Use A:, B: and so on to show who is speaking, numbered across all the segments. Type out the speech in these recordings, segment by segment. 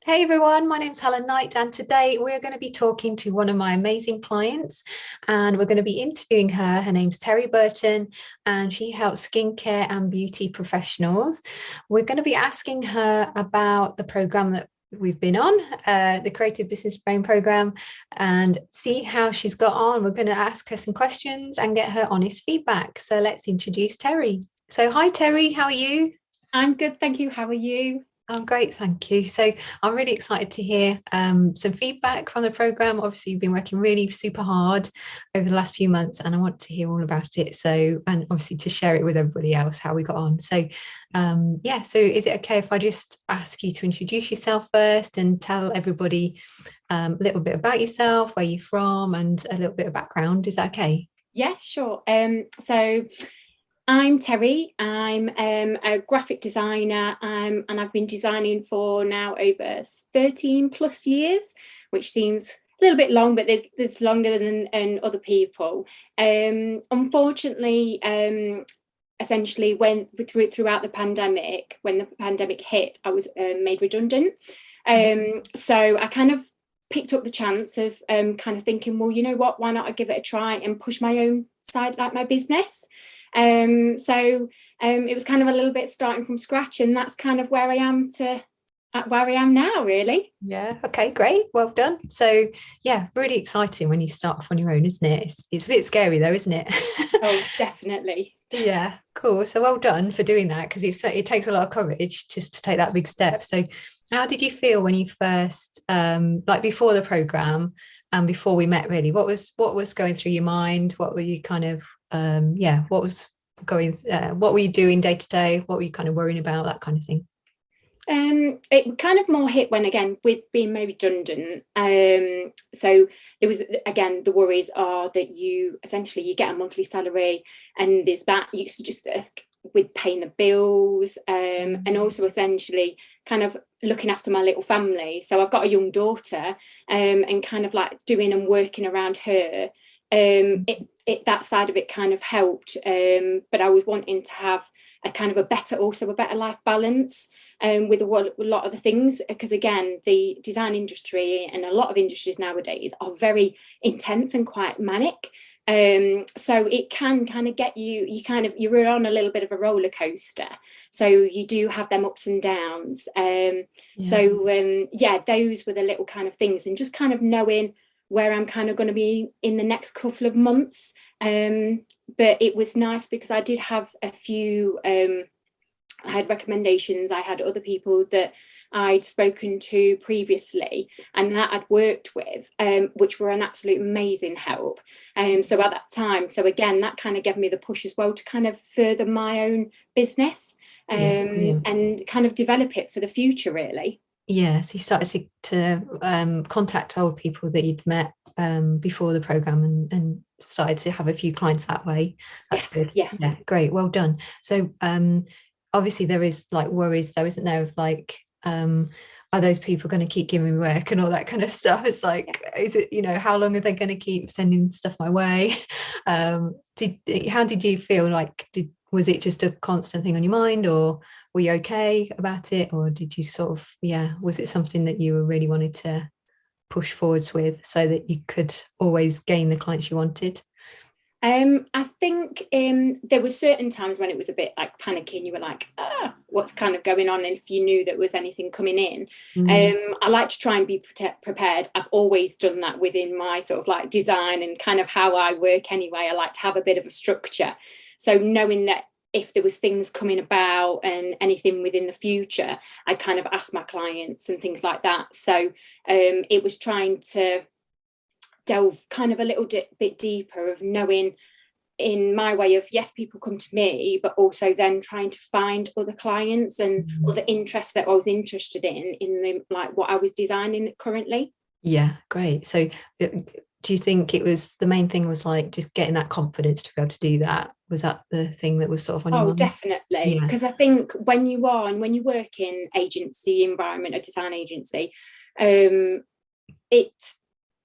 A: Hey everyone, my name's Helen Knight, and today we're going to be talking to one of my amazing clients, and we're going to be interviewing her. Her name's Terri Burton, and she helps skincare and beauty professionals. We're going to be asking her about the program that we've been on, the Creative Business Brain program, and see how she's got on. We're going to ask her some questions and get her honest feedback. So let's introduce Terri. So, hi Terri, how are you?
B: I'm good, thank you. How are you?
A: I'm great, thank you. So I'm really excited to hear some feedback from the program. Obviously, you've been working really super hard over the last few months, and I want to hear all about it. So, and obviously to share it with everybody else how we got on. So, yeah. So, is it okay if I just ask you to introduce yourself first and tell everybody a little bit about yourself, where you're from, and a little bit of background? Is that okay?
B: Yeah, sure. So I'm Terry. I'm a graphic designer, and I've been designing for now over 13 plus years, which seems a little bit long, but there's longer than other people. Unfortunately, essentially throughout the pandemic, when the pandemic hit, I was made redundant. So I kind of picked up the chance of kind of thinking, well, you know what, why not I give it a try and push my own side, like my business. It was kind of a little bit starting from scratch, and that's kind of where I am now, really.
A: Yeah. Okay, great. Well done. So, yeah, really exciting when you start off on your own, isn't it? It's a bit scary though, isn't it?
B: Oh, definitely.
A: Yeah, cool. So well done for doing that because it takes a lot of courage just to take that big step. So, how did you feel when you first, like before the program and before we met? Really, what was going through your mind? What were you kind of, yeah, what was going? What were you doing day to day? What were you kind of worrying about? That kind of thing.
B: It kind of more hit when, again, with being made redundant. So there was, again, the worries are that you get a monthly salary, and there's that you just with paying the bills, and also essentially kind of looking after my little family. So I've got a young daughter, and kind of like doing and working around her. That side of it kind of helped, but I was wanting to have a better life balance, with a lot of the things, because again, the design industry and a lot of industries nowadays are very intense and quite manic. So it can kind of get you're on a little bit of a roller coaster. So you do have them ups and downs.
A: Yeah.
B: Yeah, those were the little kind of things, and just kind of knowing where I'm kind of going to be in the next couple of months. But it was nice because I did have a few, I had recommendations. I had other people that I'd spoken to previously and that I'd worked with, which were an absolute amazing help. So at that time, so again, that kind of gave me the push as well to kind of further my own business,
A: Yeah, brilliant.
B: and kind of develop it for the future, really.
A: Yeah, so you started to contact old people that you'd met before the program and started to have a few clients that way. That's
B: Yes,
A: good.
B: yeah.
A: Yeah, great. Well done. So obviously there is like worries though, isn't there, of like are those people going to keep giving me work and all that kind of stuff? It's
B: Yeah.
A: like, is it, how long are they going to keep sending stuff my way? Did how did you feel like was it just a constant thing on your mind, or were you okay about it, or did you sort of, yeah, was it something that you really wanted to push forwards with so that you could always gain the clients you wanted?
B: I think there were certain times when it was a bit like panicking. You were like, what's kind of going on? And if you knew there was anything coming in,
A: Mm,
B: I like to try and be prepared. I've always done that within my sort of like design and kind of how I work anyway. I like to have a bit of a structure. So knowing that if there was things coming about and anything within the future, I'd kind of ask my clients and things like that. So it was trying to delve kind of a little bit deeper of knowing in my way of, yes, people come to me, but also then trying to find other clients and
A: mm.
B: other interests that I was interested in the like what I was designing currently.
A: Yeah, great. So do you think it was the main thing was like just getting that confidence to be able to do that? Was that the thing that was sort of on your
B: Oh,
A: mind?
B: definitely.
A: Yeah.
B: Because I think when you work in agency environment, a design agency, um, it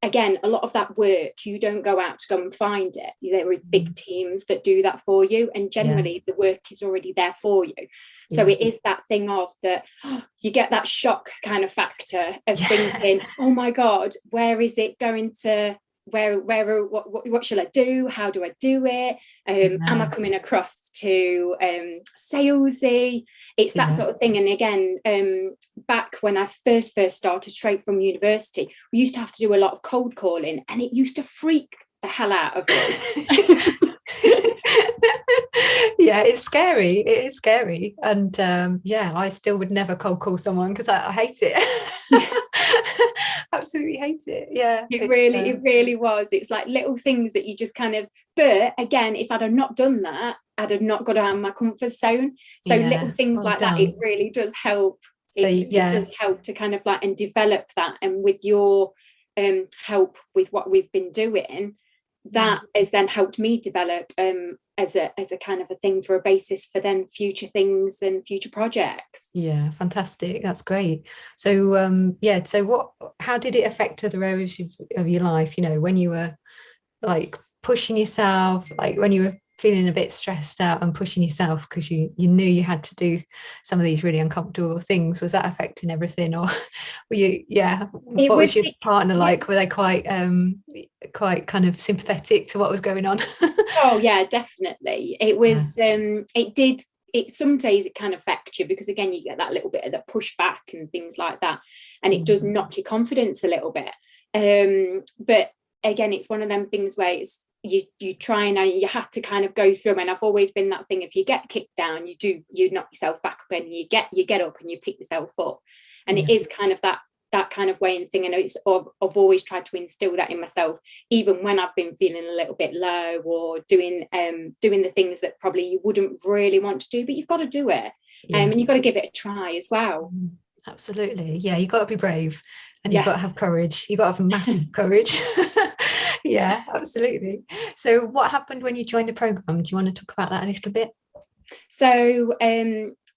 B: again, a lot of that work, you don't go out to go and find it. There is big teams that do that for you, and generally the work is already there for you. So it is that thing of that, you get that shock kind of factor of thinking, oh my God, where is it going to, what shall I do? How do I do it? Am I coming across too salesy? It's that sort of thing. And again, back when I first started straight from university, we used to have to do a lot of cold calling, and it used to freak the hell out of me.
A: Yeah, it's scary. It is scary. And I still would never cold call someone because I hate it. Absolutely hate it. Yeah,
B: it really was. It's like little things that you just kind of, but again, if I'd have not done that, I'd have not got out of my comfort zone. So little things like that, it really does help. So, it does help to kind of like and develop that. And with your help with what we've been doing, that has then helped me develop as a kind of a thing for a basis for then future things and future projects.
A: Yeah, fantastic. That's great. So how did it affect other areas of your life, you know, when you were like pushing yourself, like when you were feeling a bit stressed out and pushing yourself because you knew you had to do some of these really uncomfortable things? Was that affecting everything, or were you what was your partner like? Were they quite kind of sympathetic to what was going on?
B: Oh yeah, definitely. It was some days it can affect you because again you get that little bit of the pushback and things like that, and it does knock your confidence a little bit, but again it's one of them things where it's you try and you have to kind of go through. And I've always been that thing, if you get kicked down, you knock yourself back up, and you get up and you pick yourself up. And it is kind of that kind of way and thing. I know I've always tried to instill that in myself, even when I've been feeling a little bit low or doing the things that probably you wouldn't really want to do, but you've got to do it. And you've got to give it a try as well.
A: Absolutely. Yeah, you've got to be brave, and you've got to have courage. You've got to have massive courage. Yeah, absolutely. So what happened when you joined the program? Do you want to talk about that a little bit?
B: So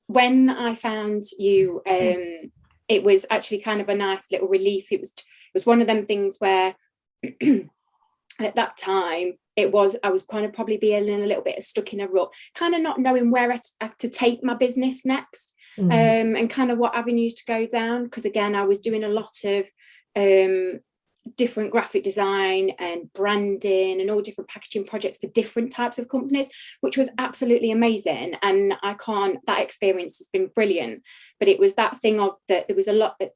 B: when I found you, it was actually kind of a nice little relief. It was one of them things where at that time I was kind of probably being a little bit stuck in a rut, kind of not knowing where to take my business next, and kind of what avenues to go down, because again I was doing a lot of different graphic design and branding and all different packaging projects for different types of companies, which was absolutely amazing. And that experience has been brilliant. But it was that thing of that there was a lot that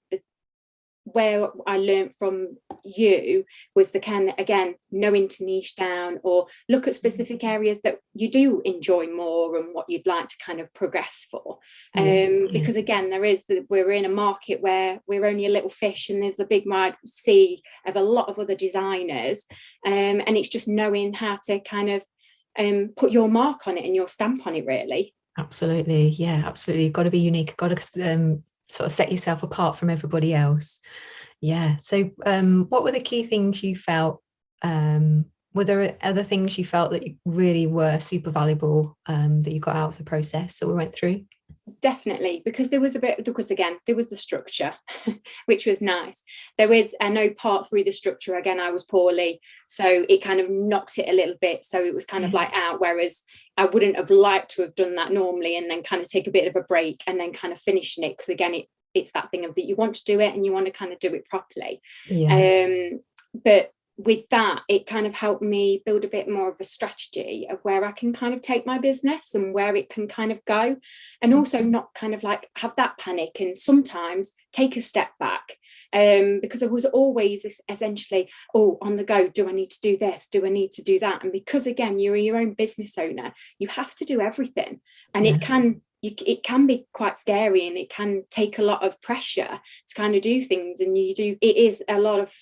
B: where I learned from you was the kind of, again, knowing to niche down or look at specific areas that you do enjoy more and what you'd like to kind of progress for. Because again, we're in a market where we're only a little fish, and there's the big wide sea of a lot of other designers, and it's just knowing how to kind of put your mark on it and your stamp on it, really.
A: Absolutely. Yeah, absolutely. You've got to be unique. You've got to sort of set yourself apart from everybody else. Yeah. So what were the key things you felt? Were there other things you felt that really were super valuable that you got out of the process that we went through?
B: Definitely, because there was the structure, which was nice. I know part through the structure, again, I was poorly, so it kind of knocked it a little bit. So it was kind of like out, whereas I wouldn't have liked to have done that normally and then kind of take a bit of a break and then kind of finishing it. Because again, it's that thing of that you want to do it and you want to kind of do it properly. But with that, it kind of helped me build a bit more of a strategy of where I can kind of take my business and where it can kind of go, and also not kind of like have that panic and sometimes take a step back, because I was always essentially on the go. Do I need to do this? Do I need to do that? And because again, you're your own business owner, you have to do everything, and it can be quite scary, and it can take a lot of pressure to kind of do things, and it is a lot of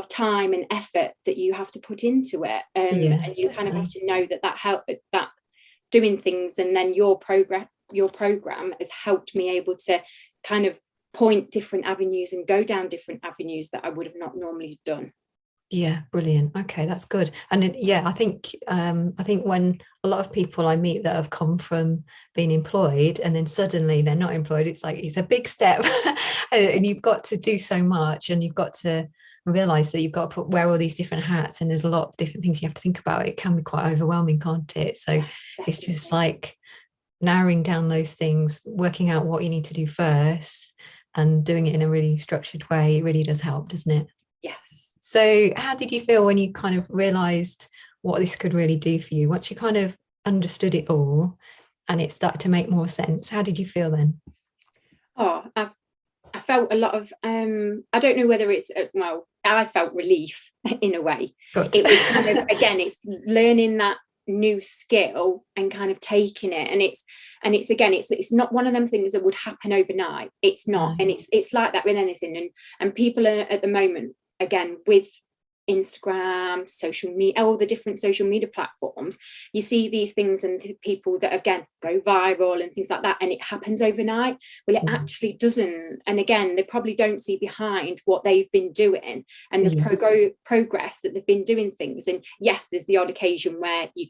B: time and effort that you have to put into it, and you kind of have to know that doing things, and then your program has helped me able to kind of point different avenues and go down different avenues that I would have not normally done.
A: Yeah, brilliant. Okay, that's good. And I think when a lot of people I meet that have come from being employed and then suddenly they're not employed, it's a big step, and you've got to do so much, and you've got to realize that you've got to wear all these different hats, and there's a lot of different things you have to think about. It can be quite overwhelming, can't it? So
B: Yeah,
A: it's
B: definitely.
A: just like narrowing down those things, working out what you need to do first, and doing it in a really structured way. It really does help, doesn't it?
B: Yes.
A: So how did you feel when you kind of realized what this could really do for you? Once you kind of understood it all and it started to make more sense, how did you feel then?
B: Oh, I felt a lot of I don't know whether it's well, I felt relief in a way.
A: Good.
B: It was kind of, again, it's learning that new skill and kind of taking it, and it's again, it's not one of them things that would happen overnight. It's not.
A: No.
B: And it's like that with anything. And people are at the moment, again, with Instagram, social media, all the different social media platforms, you see these things and people that again go viral and things like that, and it happens overnight. Well, it actually doesn't. And again, they probably don't see behind what they've been doing and the
A: Yeah.
B: progress that they've been doing things. And yes, there's the odd occasion where you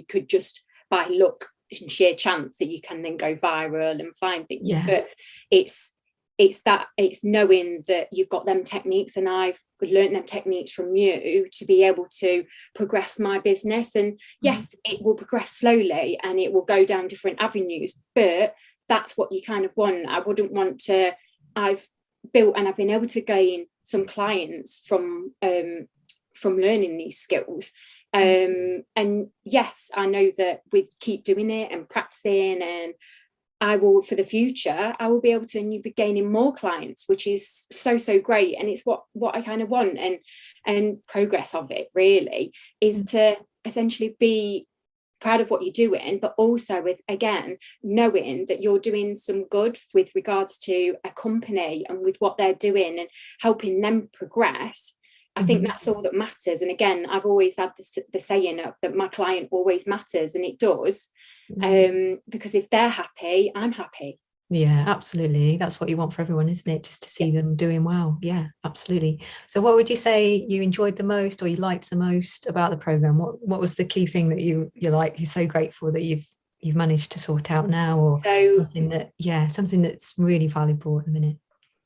B: could just by luck and sheer chance that you can then go viral and find things.
A: Yeah.
B: But it's knowing that you've got them techniques, and I've learned them techniques from you to be able to progress my business. And yes, it will progress slowly and it will go down different avenues, but that's what you kind of want. I wouldn't want to. I've built and I've been able to gain some clients from learning these skills. And yes, I know that with keep doing it and practicing, and I will, for the future, I will be able to, and you'll be gaining more clients, which is so great. And it's what I kind of want. And progress of it really is to essentially be proud of what you're doing, but also with, again, knowing that you're doing some good with regards to a company and with what they're doing and helping them progress. I think that's all that matters. And again, I've always had the saying of that my client always matters, and it does. Because if they're happy, I'm happy.
A: Yeah, absolutely. That's what you want for everyone, isn't it? Just to
B: Yeah.
A: see them doing well. Yeah, absolutely. So what would you say you enjoyed the most or you liked the most about the program? What was the key thing that you're so grateful that you've managed to sort out now, or
B: So
A: something that's really valuable at the minute?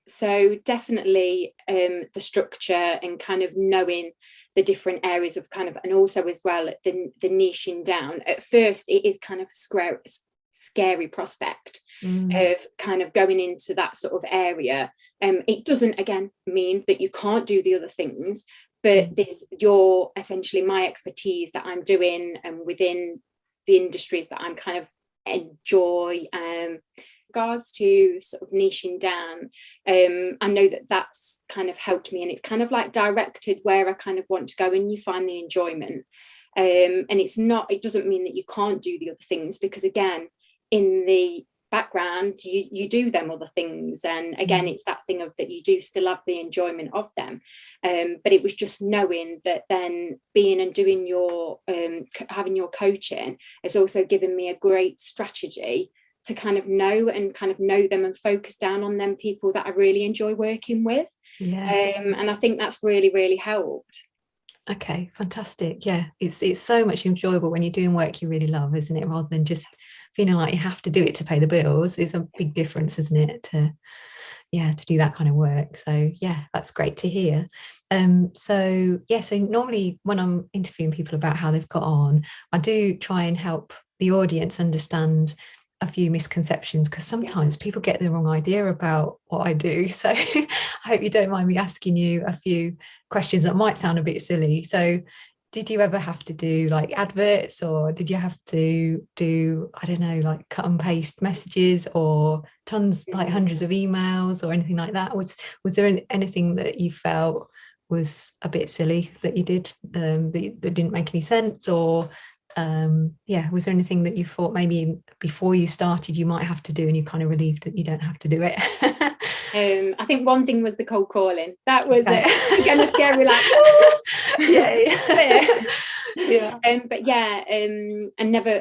B: so definitely the structure and kind of knowing the different areas of kind of, and also as well the niching down. At first it is kind of a scary prospect of kind of going into that sort of area. It doesn't again mean that you can't do the other things, but this you're essentially my expertise that I'm doing and within the industries that I'm kind of enjoy. Regards to sort of niching down, I know that that's kind of helped me, and it's kind of like directed where I kind of want to go, and you find the enjoyment. And it doesn't mean that you can't do the other things, because again, in the background you do them other things, and again it's that thing of that you do still have the enjoyment of them. But it was just knowing that then being and doing your having your coaching has also given me a great strategy to kind of know them and focus down on them people that I really enjoy working with.
A: Yeah.
B: And I think that's really helped.
A: Okay, fantastic. Yeah, it's so much enjoyable when you're doing work you really love, isn't it? Rather than just feeling like you have to do it to pay the bills. It's a big difference, isn't it? To do that kind of work. So yeah, that's great to hear. So normally when I'm interviewing people about how they've got on, I do try and help the audience understand a few misconceptions, because sometimes people get the wrong idea about what I do. So I hope you don't mind me asking you a few questions that might sound a bit silly. So did you ever have to do like adverts, or did you have to do, I don't know, like cut and paste messages, or like hundreds of emails or anything like that? Was there anything that you felt was a bit silly that you did, that didn't make any sense? Or was there anything that you thought maybe before you started you might have to do and you're kind of relieved that you don't have to do it?
B: I think one thing was the cold calling. That was
A: Okay.
B: again a scary like but yeah, and never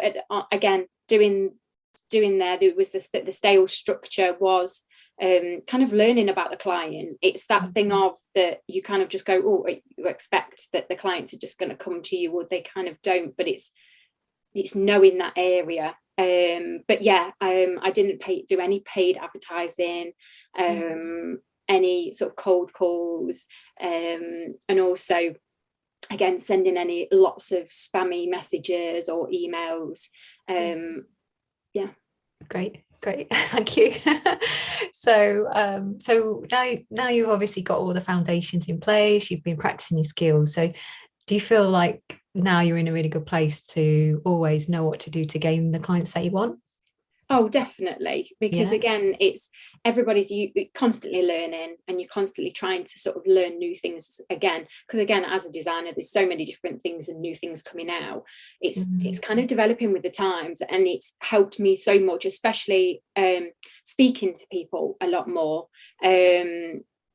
B: again doing there was the sales structure was kind of learning about the client. It's that thing of that you kind of just go, oh, you expect that the clients are just going to come to you, or they kind of don't, but it's knowing that area. But yeah, I didn't do any paid advertising. any sort of cold calls, and also again sending any lots of spammy messages or emails. Yeah.
A: Great, thank you. So now you've obviously got all the foundations in place, you've been practicing your skills, so do you feel like now you're in a really good place to always know what to do to gain the clients that you want?
B: Oh, definitely. Because
A: Yeah.
B: again, it's everybody's constantly learning, and you're constantly trying to sort of learn new things again. Because again, as a designer, there's so many different things and new things coming out. It's kind of developing with the times, and it's helped me so much, especially speaking to people a lot more.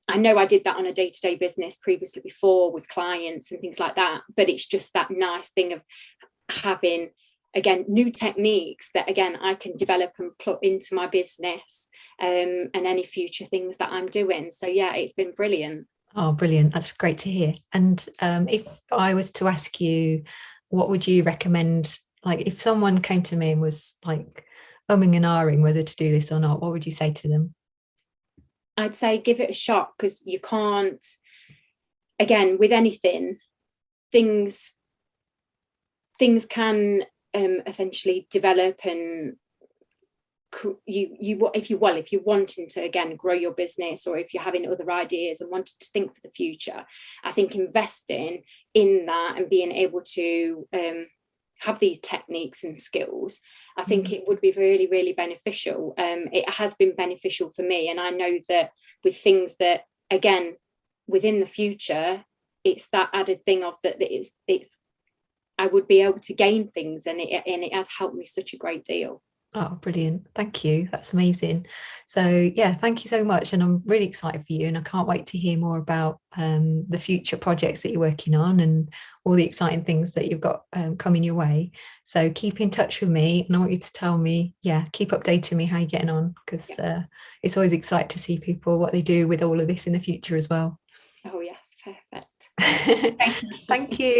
B: I know I did that on a day-to-day business previously before with clients and things like that, but it's just that nice thing of having, again, new techniques that again I can develop and put into my business, and any future things that I'm doing. So yeah, it's been brilliant.
A: Oh, brilliant. That's great to hear. And if I was to ask you, what would you recommend? Like, if someone came to me and was like umming and ahhing whether to do this or not, what would you say to them?
B: I'd say give it a shot, because you can't, again, with anything, things can essentially develop, and if you're wanting to again grow your business, or if you're having other ideas and wanting to think for the future, I think investing in that and being able to have these techniques and skills, I think it would be really, really beneficial. It has been beneficial for me, and I know that with things that, again, within the future, it's that added thing of that it's I would be able to gain things, and it has helped me such a great deal.
A: Oh, brilliant. Thank you. That's amazing. So yeah, thank you so much. And I'm really excited for you. And I can't wait to hear more about the future projects that you're working on and all the exciting things that you've got coming your way. So keep in touch with me. And I want you to tell me, yeah, keep updating me how you're getting on, because it's always exciting to see people, what they do with all of this in the future as well.
B: Oh yes, perfect.
A: Thank you.